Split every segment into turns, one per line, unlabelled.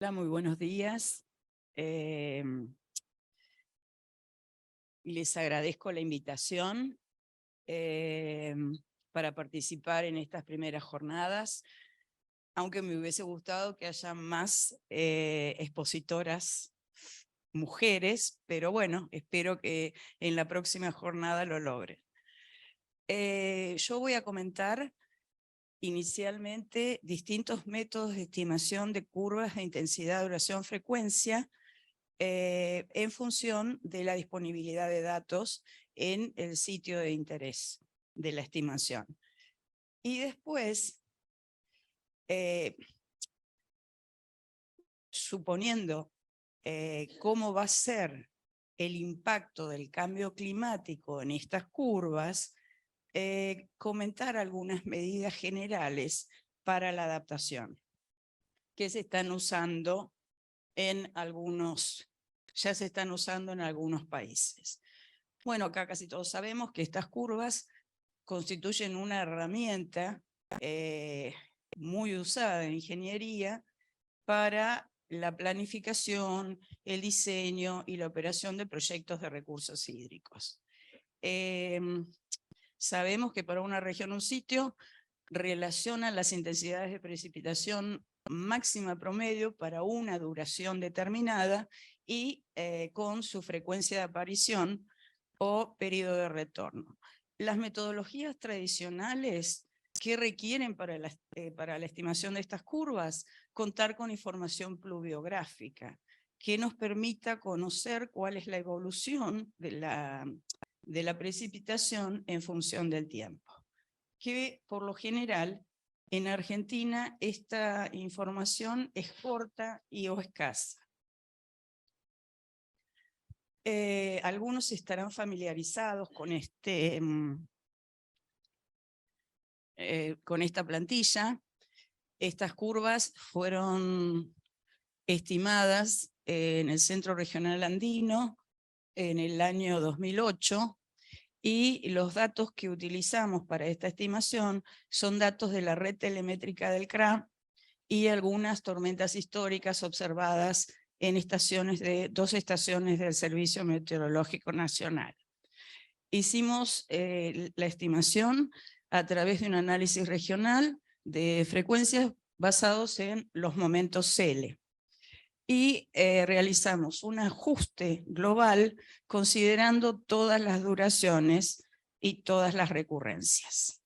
Hola, muy buenos días. Les agradezco la invitación para participar en estas primeras jornadas, aunque me hubiese gustado que haya más expositoras mujeres, pero bueno, espero que en la próxima jornada lo logren. Yo voy a comentar inicialmente distintos métodos de estimación de curvas de intensidad, duración, frecuencia, en función de la disponibilidad de datos en el sitio de interés de la estimación. Y después, suponiendo cómo va a ser el impacto del cambio climático en estas curvas, comentar algunas medidas generales para la adaptación que se están usando en ya se están usando en algunos países. Bueno, acá casi todos sabemos que estas curvas constituyen una herramienta muy usada en ingeniería para la planificación, el diseño y la operación de proyectos de recursos hídricos. Sabemos que para una región o un sitio relacionan las intensidades de precipitación máxima promedio para una duración determinada y con su frecuencia de aparición o periodo de retorno. Las metodologías tradicionales que requieren para la estimación de estas curvas, contar con información pluviográfica que nos permita conocer cuál es la evolución de la precipitación en función del tiempo, que por lo general en Argentina esta información es corta y o escasa. Algunos estarán familiarizados con con esta plantilla. Estas curvas fueron estimadas en el Centro Regional Andino en el año 2008, y los datos que utilizamos para esta estimación son datos de la red telemétrica del CRA y algunas tormentas históricas observadas en dos estaciones del Servicio Meteorológico Nacional. Hicimos la estimación a través de un análisis regional de frecuencias basados en los momentos Cele. Y realizamos un ajuste global considerando todas las duraciones y todas las recurrencias.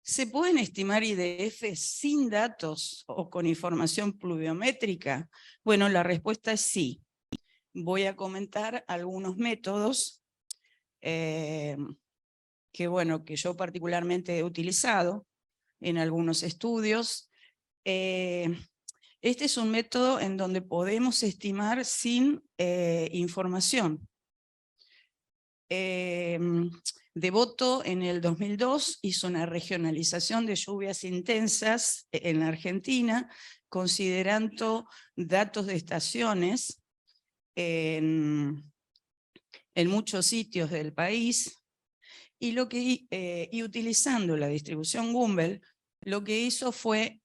¿Se pueden estimar IDF sin datos o con información pluviométrica? Bueno, la respuesta es sí. Voy a comentar algunos métodos que yo particularmente he utilizado en algunos estudios. Este es un método en donde podemos estimar sin información. Devoto en el 2002 hizo una regionalización de lluvias intensas en la Argentina, considerando datos de estaciones en muchos sitios del país, y utilizando la distribución Gumbel, lo que hizo fue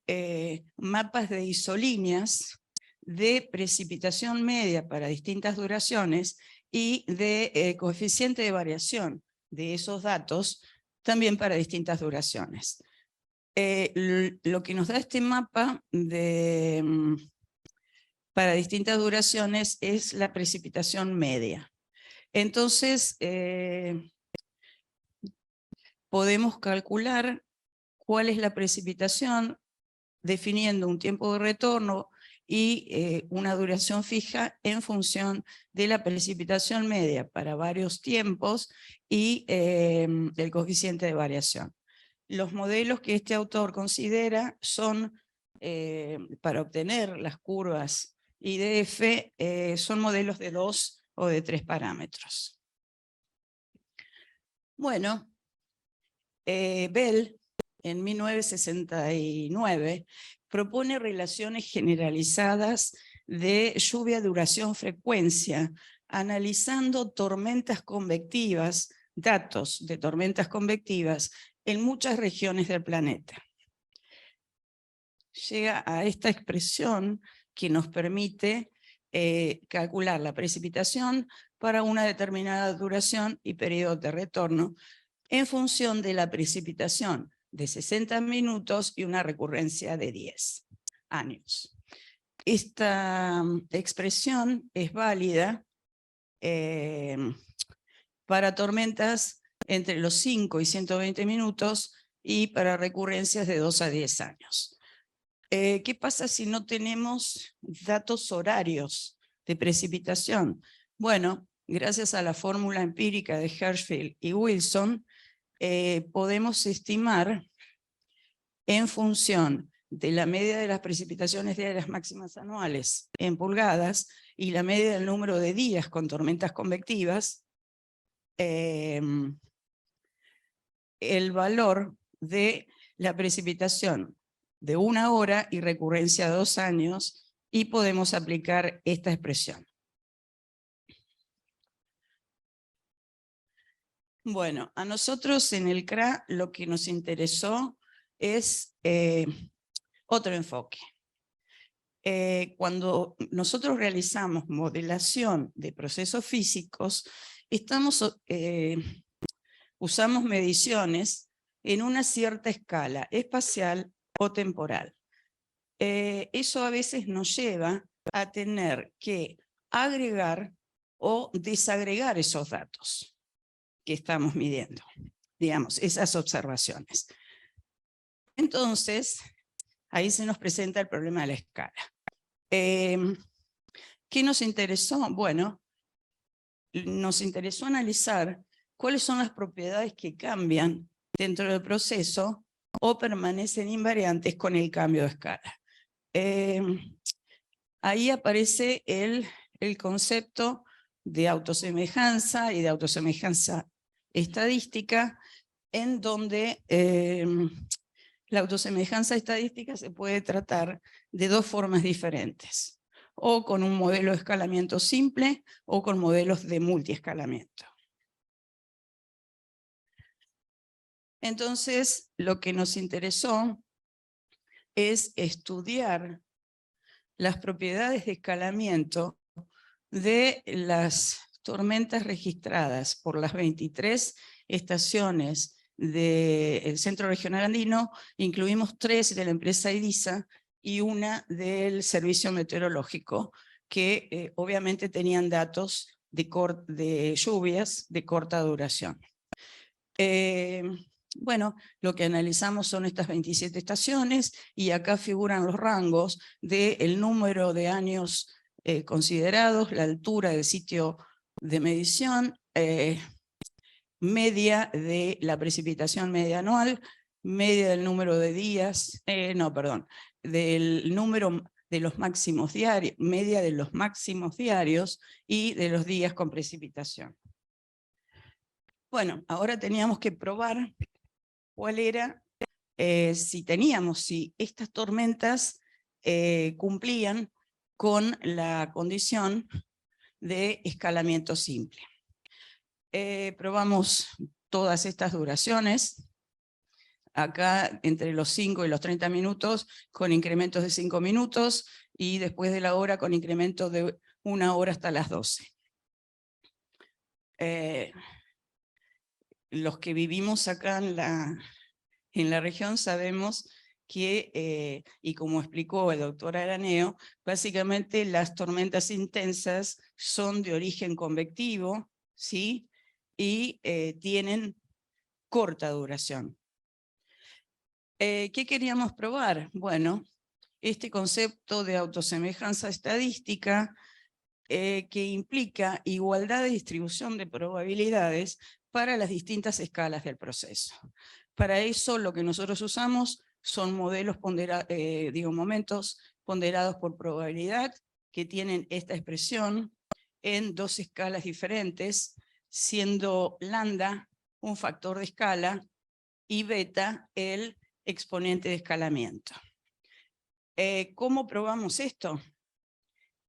mapas de isolíneas de precipitación media para distintas duraciones y de coeficiente de variación de esos datos también para distintas duraciones. Lo que nos da este mapa para distintas duraciones es la precipitación media. Entonces, podemos calcular cuál es la precipitación definiendo un tiempo de retorno y una duración fija en función de la precipitación media para varios tiempos y el coeficiente de variación. Los modelos que este autor considera son, para obtener las curvas IDF, son modelos de 2 o de 3 parámetros. Bueno, Bell, en 1969, propone relaciones generalizadas de lluvia, duración, frecuencia, analizando tormentas convectivas, datos de tormentas convectivas en muchas regiones del planeta. llega a esta expresión que nos permite calcular la precipitación para una determinada duración y periodo de retorno en función de la precipitación de 60 minutos y una recurrencia de 10 años. Esta expresión es válida para tormentas entre los 5 y 120 minutos y para recurrencias de 2 a 10 años. ¿Qué pasa si no tenemos datos horarios de precipitación? Bueno, gracias a la fórmula empírica de Hershfield y Wilson, podemos estimar en función de la media de las precipitaciones diarias máximas anuales en pulgadas y la media del número de días con tormentas convectivas, el valor de la precipitación de 1 hora y recurrencia de 2 años, y podemos aplicar esta expresión. Bueno, a nosotros en el CRA lo que nos interesó es otro enfoque. Cuando nosotros realizamos modelación de procesos físicos, usamos mediciones en una cierta escala espacial o temporal. Eso a veces nos lleva a tener que agregar o desagregar esos datos que estamos midiendo, digamos, esas observaciones. Entonces, ahí se nos presenta el problema de la escala. ¿Qué nos interesó? Bueno, nos interesó analizar cuáles son las propiedades que cambian dentro del proceso o permanecen invariantes con el cambio de escala. Ahí aparece el concepto de autosemejanza y de autosemejanza estadística, en donde la autosemejanza estadística se puede tratar de 2 formas diferentes, o con un modelo de escalamiento simple o con modelos de multiescalamiento. Entonces, lo que nos interesó es estudiar las propiedades de escalamiento de las tormentas registradas por las 23 estaciones del Centro Regional Andino. Incluimos 3 de la empresa IDISA y 1 del Servicio Meteorológico, que obviamente tenían datos de lluvias de corta duración. Bueno, lo que analizamos son estas 27 estaciones, y acá figuran los rangos del número de años considerados, la altura del sitio de medición, media de la precipitación media anual, media del número de días, del número de los máximos diarios, media de los máximos diarios y de los días con precipitación. Bueno, ahora teníamos que probar cuál era, si estas tormentas cumplían con la condición de escalamiento simple. Probamos todas estas duraciones, acá entre los 5 y los 30 minutos, con incrementos de 5 minutos, y después de la hora con incrementos de 1 hora hasta las 12. Los que vivimos acá en la región sabemos que, y como explicó el doctor Araneo, básicamente las tormentas intensas son de origen convectivo, ¿sí? Y tienen corta duración. ¿Qué queríamos probar? Bueno, este concepto de autosemejanza estadística que implica igualdad de distribución de probabilidades para las distintas escalas del proceso. Para eso lo que nosotros usamos son modelos momentos ponderados por probabilidad, que tienen esta expresión en 2 escalas diferentes, siendo lambda un factor de escala y beta el exponente de escalamiento. ¿Cómo probamos esto?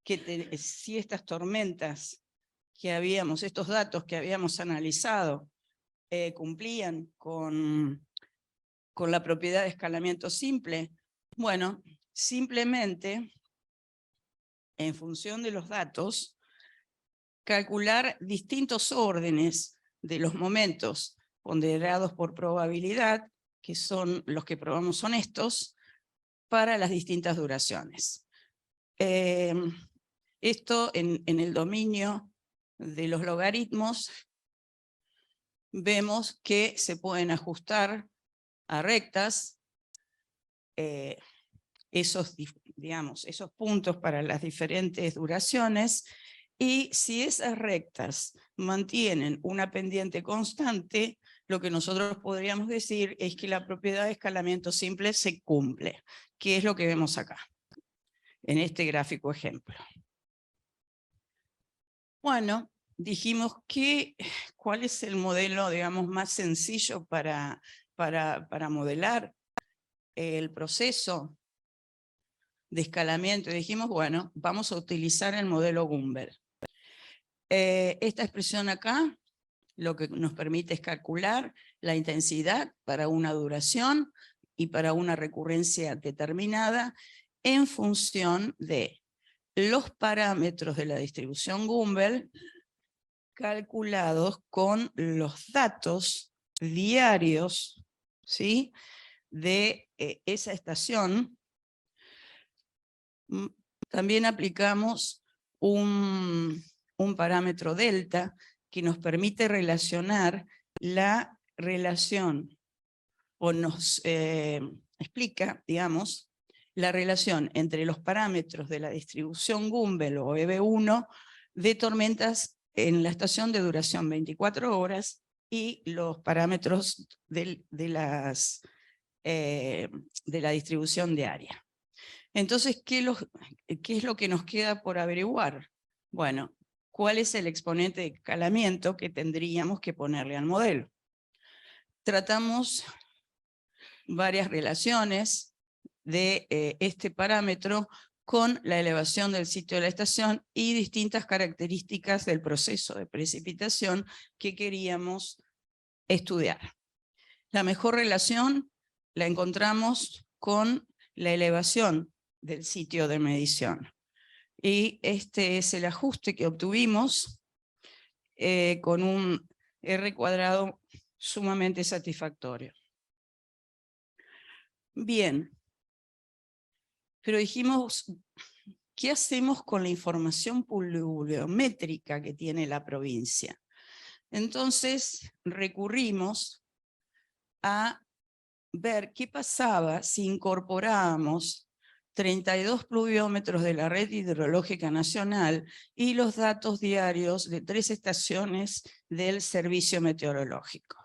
Que si estas tormentas estos datos que habíamos analizado cumplían con la propiedad de escalamiento simple, bueno, simplemente, en función de los datos, calcular distintos órdenes de los momentos ponderados por probabilidad, que son los que probamos son estos, para las distintas duraciones. Esto en el dominio de los logaritmos vemos que se pueden ajustar a rectas esos puntos para las diferentes duraciones, y si esas rectas mantienen una pendiente constante, lo que nosotros podríamos decir es que la propiedad de escalamiento simple se cumple, que es lo que vemos acá, en este gráfico ejemplo. Bueno, dijimos cuál es el modelo, digamos, más sencillo para modelar el proceso de escalamiento. Y dijimos, bueno, vamos a utilizar el modelo Gumbel. Esta expresión acá lo que nos permite es calcular la intensidad para una duración y para una recurrencia determinada en función de los parámetros de la distribución Gumbel calculados con los datos diarios, ¿sí?, de esa estación. También aplicamos un parámetro delta que nos permite relacionar la relación, o nos explica, digamos, la relación entre los parámetros de la distribución Gumbel o EB1 de tormentas en la estación de duración 24 horas y los parámetros de la distribución diaria. Entonces, ¿qué es lo que nos queda por averiguar? Bueno, ¿cuál es el exponente de escalamiento que tendríamos que ponerle al modelo? Tratamos varias relaciones de este parámetro con la elevación del sitio de la estación y distintas características del proceso de precipitación que queríamos estudiar. La mejor relación la encontramos con la elevación del sitio de medición. Y este es el ajuste que obtuvimos con un R cuadrado sumamente satisfactorio. Bien, pero dijimos, ¿qué hacemos con la información pluviométrica que tiene la provincia? Entonces recurrimos a ver qué pasaba si incorporábamos 32 pluviómetros de la Red Hidrológica Nacional y los datos diarios de 3 estaciones del Servicio Meteorológico.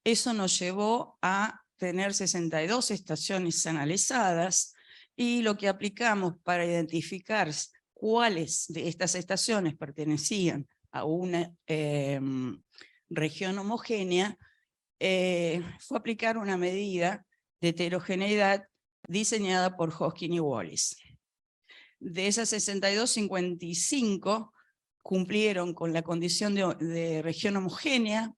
Eso nos llevó a tener 62 estaciones analizadas, y lo que aplicamos para identificar cuáles de estas estaciones pertenecían a una región homogénea fue aplicar una medida de heterogeneidad diseñada por Hoskin y Wallis. De esas 62, 55 cumplieron con la condición de región homogénea.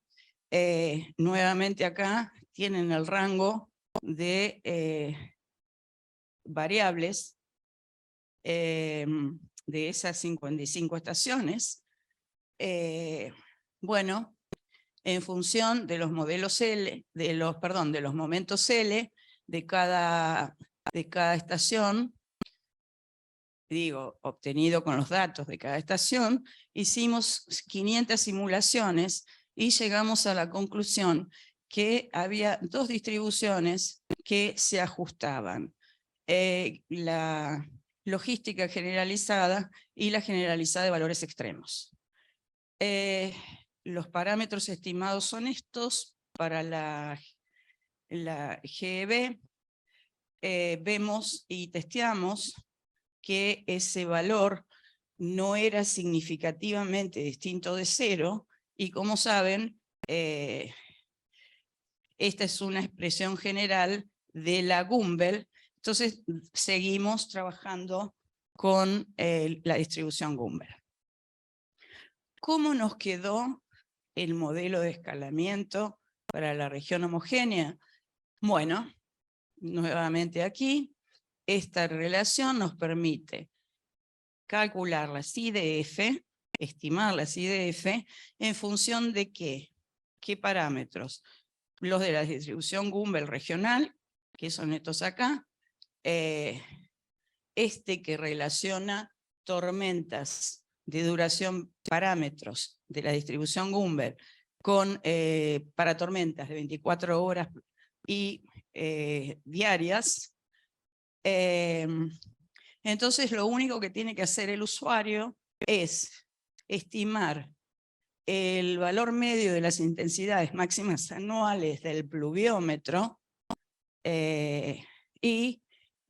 Nuevamente acá tienen el rango de variables de esas 55 estaciones. Bueno, en función de los modelos L, de los momentos L de cada estación, obtenido con los datos de cada estación, hicimos 500 simulaciones y llegamos a la conclusión que había 2 distribuciones que se ajustaban. La logística generalizada y la generalizada de valores extremos. Los parámetros estimados son estos para la GEB. Vemos y testeamos que ese valor no era significativamente distinto de 0, y como saben, esta es una expresión general de la Gumbel. Entonces seguimos trabajando con la distribución Gumbel. ¿Cómo nos quedó el modelo de escalamiento para la región homogénea? Bueno, nuevamente aquí esta relación nos permite calcular las IDF, estimar las IDF, en función de ¿qué? ¿Qué parámetros? Los de la distribución Gumbel regional, que son estos acá, este que relaciona tormentas de duración, parámetros de la distribución Gumbel, para tormentas de 24 horas y diarias. Entonces lo único que tiene que hacer el usuario es estimar el valor medio de las intensidades máximas anuales del pluviómetro y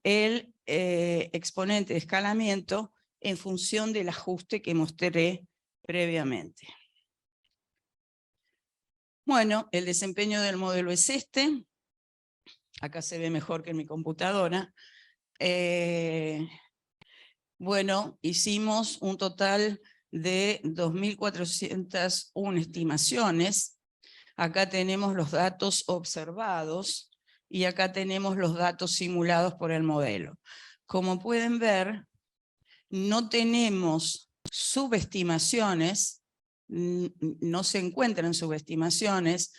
el exponente de escalamiento en función del ajuste que mostré previamente. Bueno, el desempeño del modelo es este. Acá se ve mejor que en mi computadora. Bueno, hicimos un total de 2.401 estimaciones. Acá tenemos los datos observados y acá tenemos los datos simulados por el modelo. Como pueden ver, no tenemos subestimaciones, no se encuentran subestimaciones,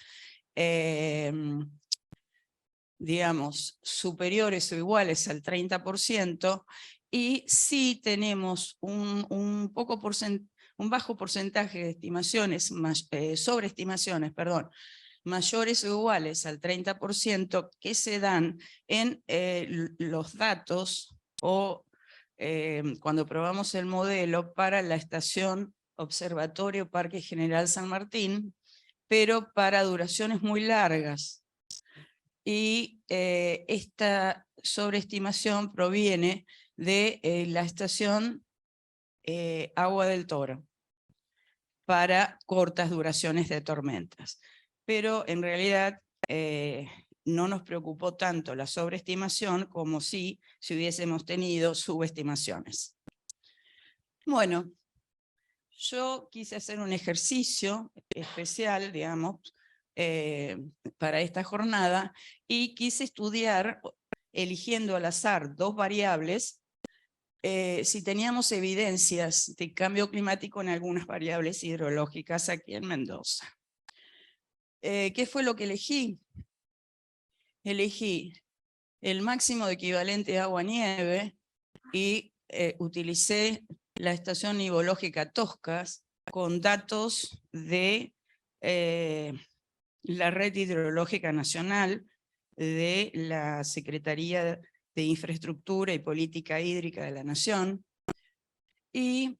digamos, superiores o iguales al 30%, y sí tenemos un bajo porcentaje de estimaciones, sobreestimaciones, perdón, mayores o iguales al 30% que se dan en los datos o cuando probamos el modelo para la estación Observatorio Parque General San Martín, pero para duraciones muy largas. Y esta sobreestimación proviene de la estación Agua del Toro para cortas duraciones de tormentas. Pero en realidad no nos preocupó tanto la sobreestimación como si hubiésemos tenido subestimaciones. Bueno, yo quise hacer un ejercicio especial, digamos, para esta jornada, y quise estudiar, eligiendo al azar dos variables, si teníamos evidencias de cambio climático en algunas variables hidrológicas aquí en Mendoza. ¿Qué fue lo que elegí? Elegí el máximo de equivalente agua-nieve y utilicé la estación nivológica Toscas con datos de la Red Hidrológica Nacional de la Secretaría de Infraestructura y Política Hídrica de la Nación, y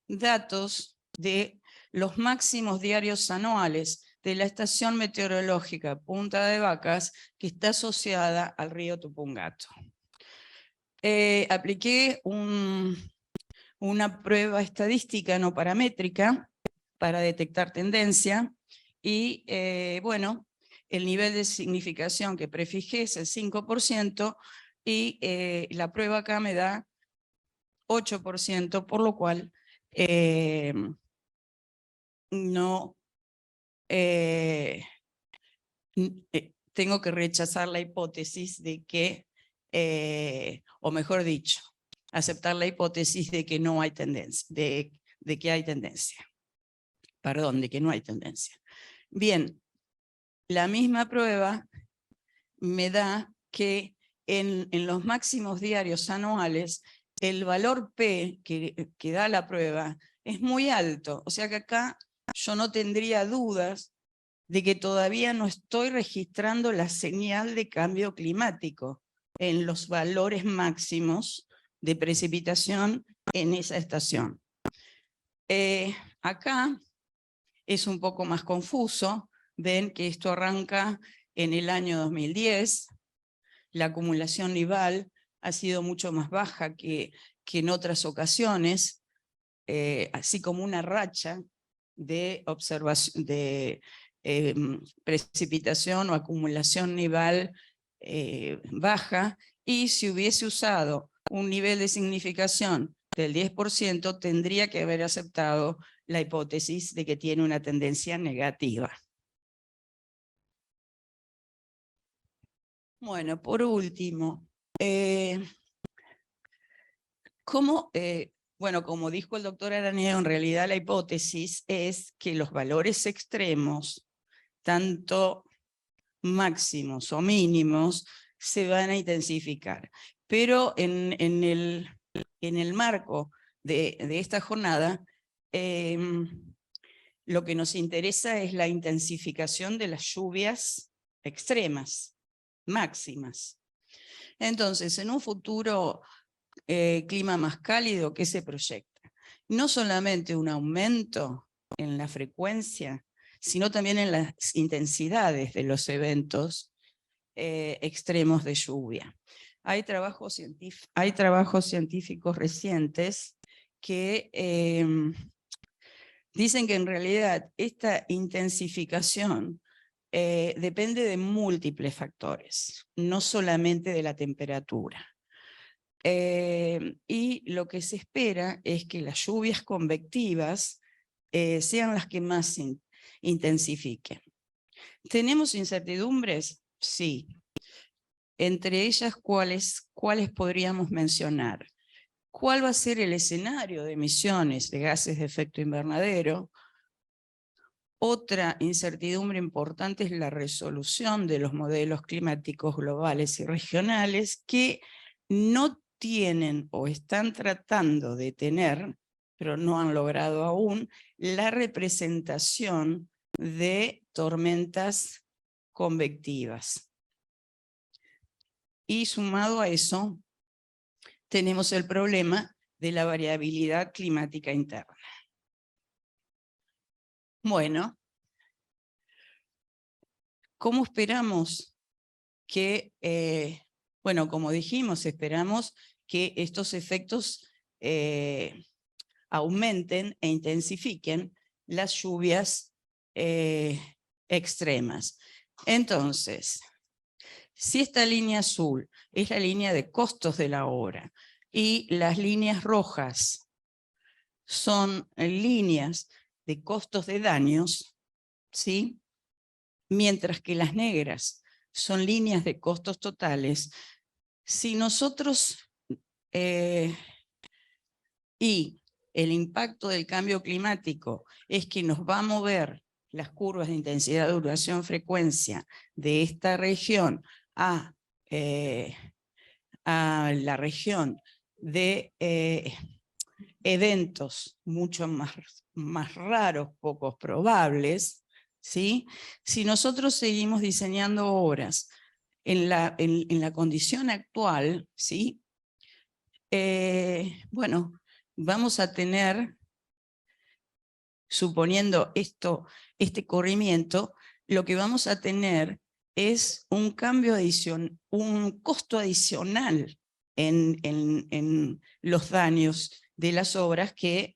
datos de los máximos diarios anuales de la estación meteorológica Punta de Vacas, que está asociada al río Tupungato. Apliqué una prueba estadística no paramétrica para detectar tendencia, y bueno, el nivel de significación que prefijé es el 5%, y la prueba acá me da 8%, por lo cual no tengo que rechazar la hipótesis de que, o mejor dicho, aceptar la hipótesis de que no hay tendencia, de que hay tendencia. Perdón, de que no hay tendencia. Bien, la misma prueba me da que en los máximos diarios anuales, el valor P que da la prueba es muy alto. O sea que acá yo no tendría dudas de que todavía no estoy registrando la señal de cambio climático en los valores máximos de precipitación en esa estación. Acá es un poco más confuso. Ven que esto arranca en el año 2010, la acumulación nival ha sido mucho más baja que en otras ocasiones, así como una racha de precipitación o acumulación nival baja, y si hubiese usado un nivel de significación del 10%, tendría que haber aceptado la hipótesis de que tiene una tendencia negativa. Bueno, por último, Bueno, como dijo el doctor Araneo, en realidad la hipótesis es que los valores extremos, tanto máximos o mínimos, se van a intensificar. Pero en el marco de esta jornada, lo que nos interesa es la intensificación de las lluvias extremas, máximas. Entonces, en un futuro clima más cálido, ¿qué se proyecta? No solamente un aumento en la frecuencia, sino también en las intensidades de los eventos extremos de lluvia. Hay trabajos científicos recientes que dicen que en realidad esta intensificación depende de múltiples factores, no solamente de la temperatura. Y lo que se espera es que las lluvias convectivas sean las que más se intensifiquen. ¿Tenemos incertidumbres? Sí. Entre ellas, ¿cuáles podríamos mencionar? ¿Cuál va a ser el escenario de emisiones de gases de efecto invernadero? Otra incertidumbre importante es la resolución de los modelos climáticos globales y regionales que no tienen o están tratando de tener, pero no han logrado aún, la representación de tormentas convectivas. Y sumado a eso, tenemos el problema de la variabilidad climática interna. Bueno, ¿cómo esperamos que, bueno, como dijimos, esperamos que estos efectos aumenten e intensifiquen las lluvias extremas? Entonces, si esta línea azul es la línea de costos de la obra y las líneas rojas son líneas de costos de daños, ¿sí? Mientras que las negras son líneas de costos totales, si nosotros y el impacto del cambio climático es que nos va a mover las curvas de intensidad, duración, frecuencia de esta región a la región de eventos mucho más raros, pocos probables, ¿sí? Si nosotros seguimos diseñando obras en la condición actual, ¿sí? Bueno, vamos a tener, suponiendo este corrimiento, lo que vamos a tener es un costo adicional en los daños de las obras que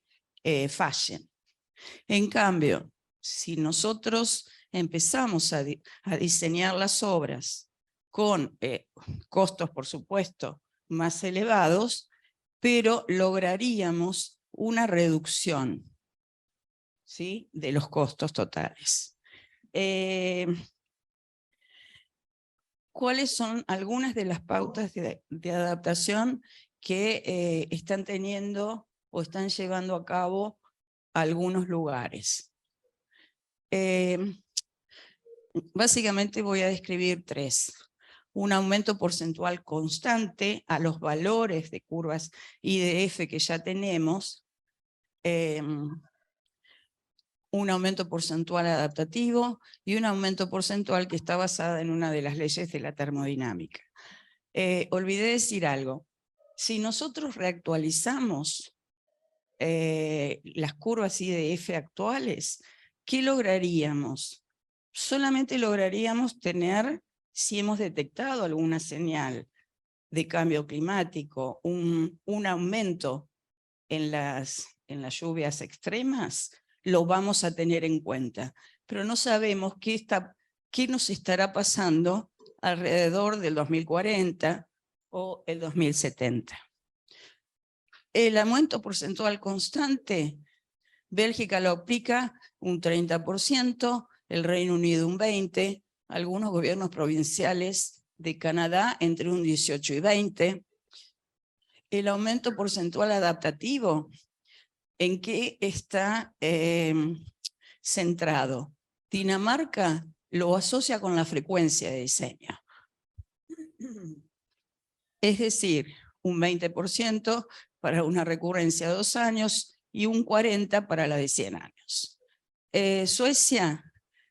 fallen. En cambio, si nosotros empezamos a diseñar las obras con costos, por supuesto, más elevados, pero lograríamos una reducción, ¿sí?, de los costos totales. ¿Cuáles son algunas de las pautas de adaptación que están teniendo o están llevando a cabo algunos lugares? Básicamente voy a describir tres. Un aumento porcentual constante a los valores de curvas IDF que ya tenemos, un aumento porcentual adaptativo y un aumento porcentual que está basada en una de las leyes de la termodinámica. Olvidé decir algo. Si nosotros reactualizamos las curvas IDF actuales, ¿qué lograríamos? Solamente lograríamos tener, si hemos detectado alguna señal de cambio climático, un aumento en las lluvias extremas, lo vamos a tener en cuenta. Pero no sabemos qué nos estará pasando alrededor del 2040 o el 2070. El aumento porcentual constante, Bélgica lo aplica un 30%, el Reino Unido un 20%, algunos gobiernos provinciales de Canadá entre un 18 y 20. El aumento porcentual adaptativo, ¿en qué está centrado? Dinamarca lo asocia con la frecuencia de diseño. Es decir, un 20% para una recurrencia de 2 años y un 40% para la de 100 años. Suecia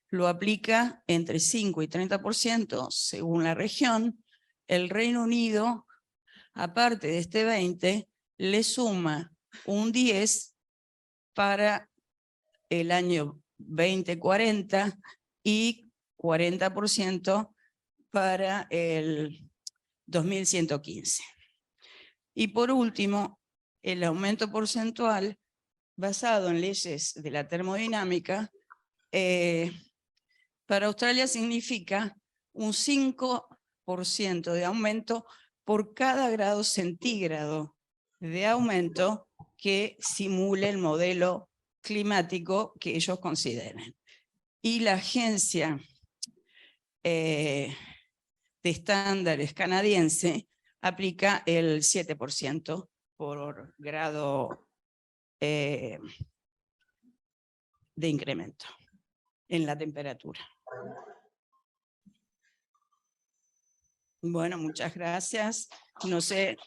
lo aplica entre 5 y 30% según la región. El Reino Unido, aparte de este 20%, le suma un 10% para el año 2040 y 40% para el 2115. Y por último, el aumento porcentual basado en leyes de la termodinámica, para Australia significa un 5% de aumento por cada grado centígrado de aumento que simule el modelo climático que ellos consideren. Y la agencia de estándares canadiense aplica el 7% por grado de incremento en la temperatura. Bueno, muchas gracias. No sé